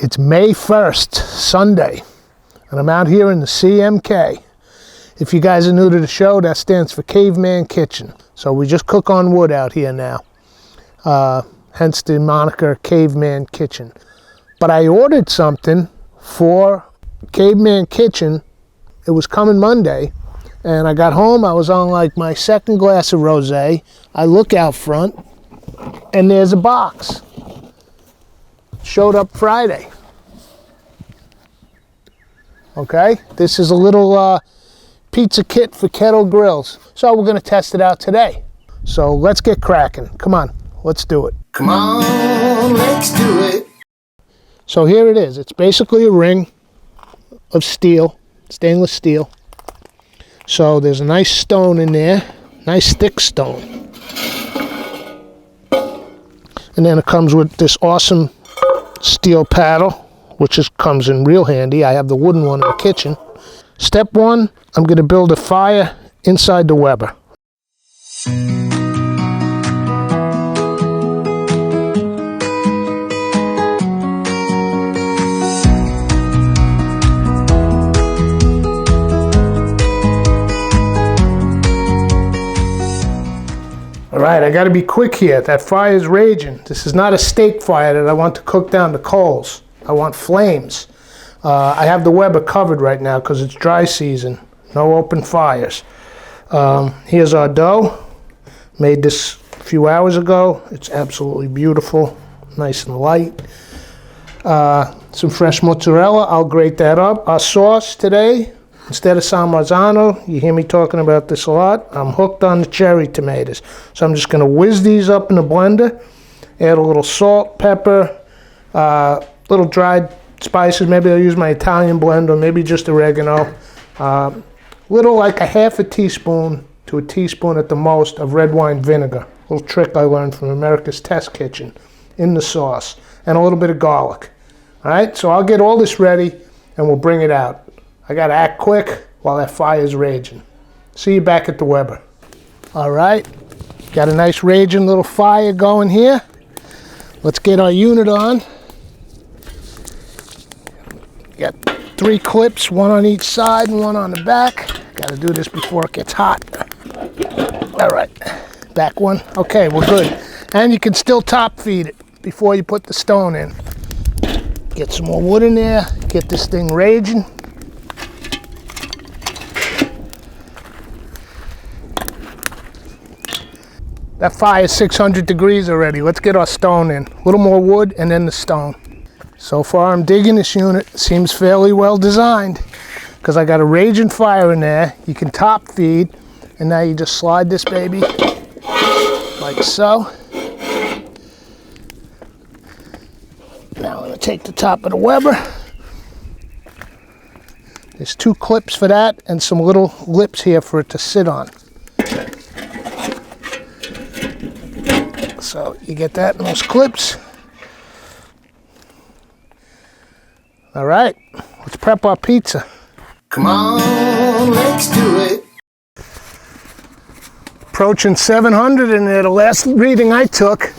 It's May 1st, Sunday, and I'm out here in the CMK. If you guys are new to the show, that stands for Caveman Kitchen. So we just cook on wood out here now, hence the moniker Caveman Kitchen. But I ordered something for Caveman Kitchen. It was coming Monday, and I got home, I was on like my second glass of rosé. I look out front, and there's a box. Showed up Friday. Okay, this is a little pizza kit for Kettle grills. So we're gonna test it out today. So let's get cracking. Come on, let's do it. Come on, let's do it. So here it is. It's basically a ring of steel, stainless steel. So there's a nice stone in there, nice thick stone. And then it comes with this awesome steel paddle, which comes in real handy. I have the wooden one in the kitchen. Step one, I'm going to build a fire inside the Weber. All right, I got to be quick here. That fire is raging. This is not a steak fire that I want to cook down the coals. I want flames. I have the Weber covered right now because it's dry season. No open fires. Here's our dough. Made this a few hours ago. It's absolutely beautiful. Nice and light. Some fresh mozzarella. I'll grate that up. Our sauce today, instead of San Marzano, you hear me talking about this a lot, I'm hooked on the cherry tomatoes. So I'm just going to whiz these up in the blender. Add a little salt, pepper, little dried spices. Maybe I'll use my Italian blend or maybe just oregano. Little like a half a teaspoon to a teaspoon at the most of red wine vinegar. A little trick I learned from America's Test Kitchen in the sauce. And a little bit of garlic. All right, so I'll get all this ready and we'll bring it out. I gotta act quick while that fire is raging. See you back at the Weber. All right, got a nice raging little fire going here. Let's get our unit on. Got 3 clips, one on each side and one on the back. Gotta do this before it gets hot. All right, back one. Okay, we're good. And you can still top feed it before you put the stone in. Get some more wood in there, get this thing raging. That fire is 600 degrees already. Let's get our stone in. A little more wood and then the stone. So far I'm digging this unit. It seems fairly well designed because I got a raging fire in there. You can top feed and now you just slide this baby like so. Now I'm going to take the top of the Weber. There's 2 clips for that and some little lips here for it to sit on. So you get that in those clips. All right, let's prep our pizza. Come on, let's do it. Approaching 700 in there, the last reading I took.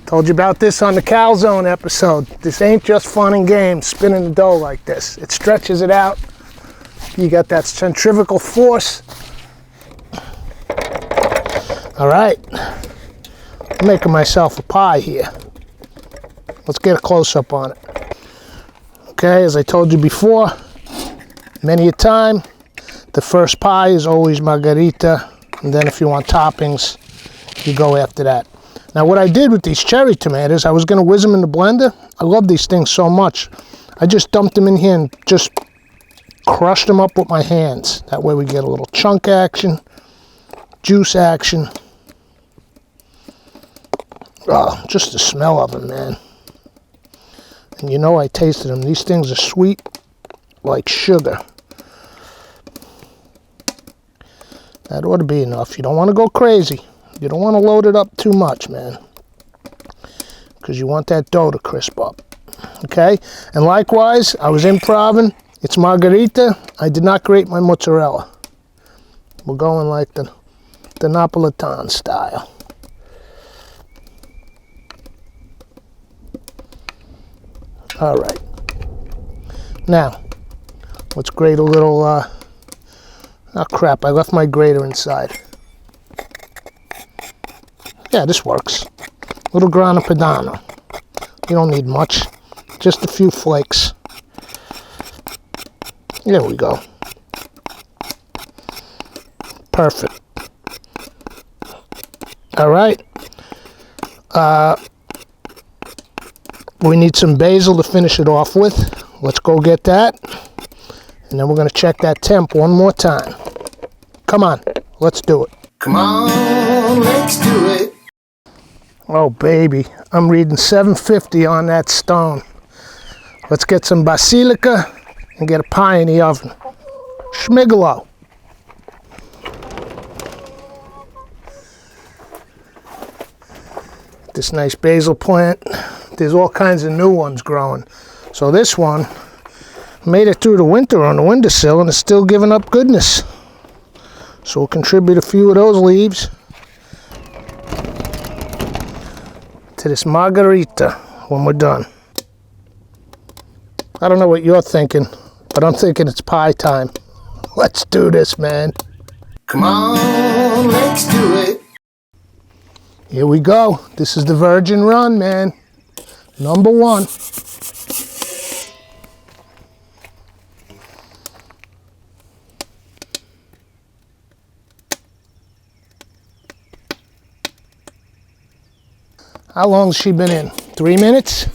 Told you about this on the Calzone episode. This ain't just fun and games, spinning the dough like this. It stretches it out. You got that centrifugal force. All right, I'm making myself a pie here. Let's get a close-up on it. Okay, as I told you before, many a time, the first pie is always margarita, and then if you want toppings, you go after that. Now what I did with these cherry tomatoes, I was gonna whiz them in the blender. I love these things so much. I just dumped them in here and just crushed them up with my hands. That way we get a little chunk action, juice action. Oh, just the smell of them, man. And you know I tasted them. These things are sweet like sugar. That ought to be enough. You don't want to go crazy. You don't want to load it up too much, man. Because you want that dough to crisp up. Okay? And likewise, I was improvising. It's margarita. I did not grate my mozzarella. We're going like the Napolitan style. All right. Now, let's grate a little, oh crap, I left my grater inside. Yeah, this works. Little grana padano. You don't need much, just a few flakes. There we go. Perfect. All right. We need some basil to finish it off with. Let's go get that. And then we're going to check that temp one more time. Come on, let's do it. Come on, let's do it. Oh, baby, I'm reading 750 on that stone. Let's get some basilica and get a pie in the oven. Schmigolo. This nice basil plant. There's all kinds of new ones growing. So this one made it through the winter on the windowsill and it's still giving up goodness. So we'll contribute a few of those leaves to this margarita when we're done. I don't know what you're thinking, but I'm thinking it's pie time. Let's do this, man. Come on, let's do it. Here we go. This is the virgin run, man. Number one. How long's she been in? 3 minutes?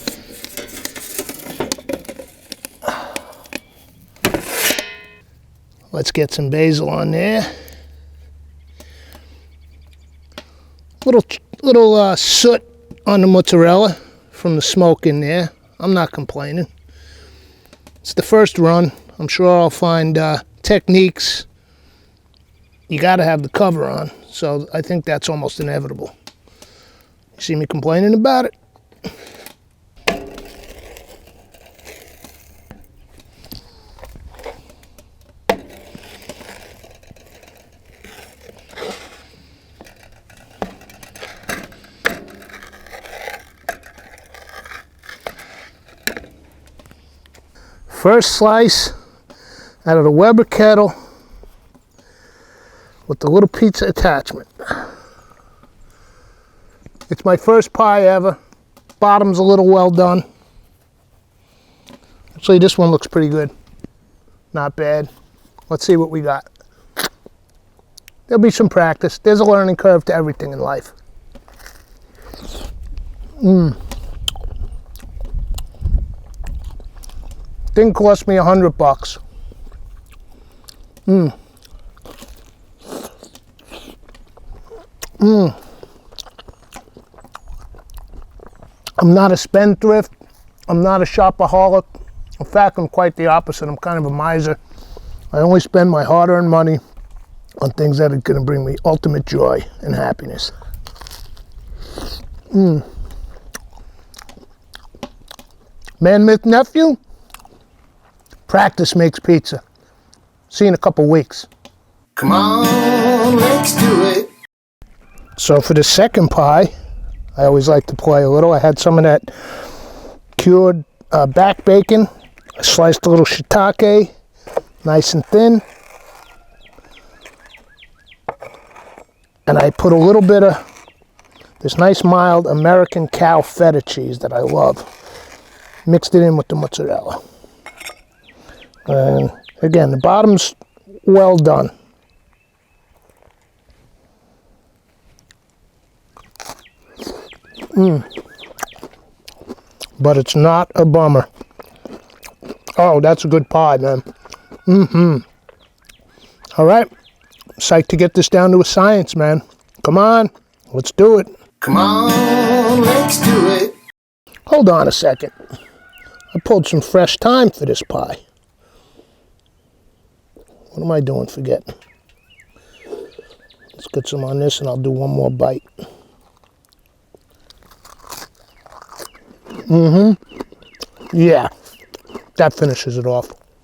Let's get some basil on there. Little soot on the mozzarella from the smoke in there. I'm not complaining. It's the first run. I'm sure I'll find techniques. You got to have the cover on, so I think that's almost inevitable. You see me complaining about it? First slice out of the Weber kettle with the little pizza attachment. It's my first pie ever. Bottom's a little well done. Actually, this one looks pretty good. Not bad. Let's see what we got. There'll be some practice. There's a learning curve to everything in life. Didn't cost me $100. I'm not a spendthrift. I'm not a shopaholic. In fact, I'm quite the opposite. I'm kind of a miser. I only spend my hard-earned money on things that are going to bring me ultimate joy and happiness. Man, myth, nephew, practice makes pizza. See you in a couple weeks. Come on, let's do it. So for the second pie, I always like to play a little. I had some of that cured back bacon. I sliced a little shiitake, nice and thin. And I put a little bit of this nice mild American cow feta cheese that I love. Mixed it in with the mozzarella. And again, the bottom's well done. But it's not a bummer. Oh, that's a good pie, man. All right. Psyched to get this down to a science, man. Come on. Let's do it. Come on, let's do it. Hold on a second. I pulled some fresh thyme for this pie. What am I doing forgetting? Let's get some on this and I'll do one more bite. Yeah, that finishes it off.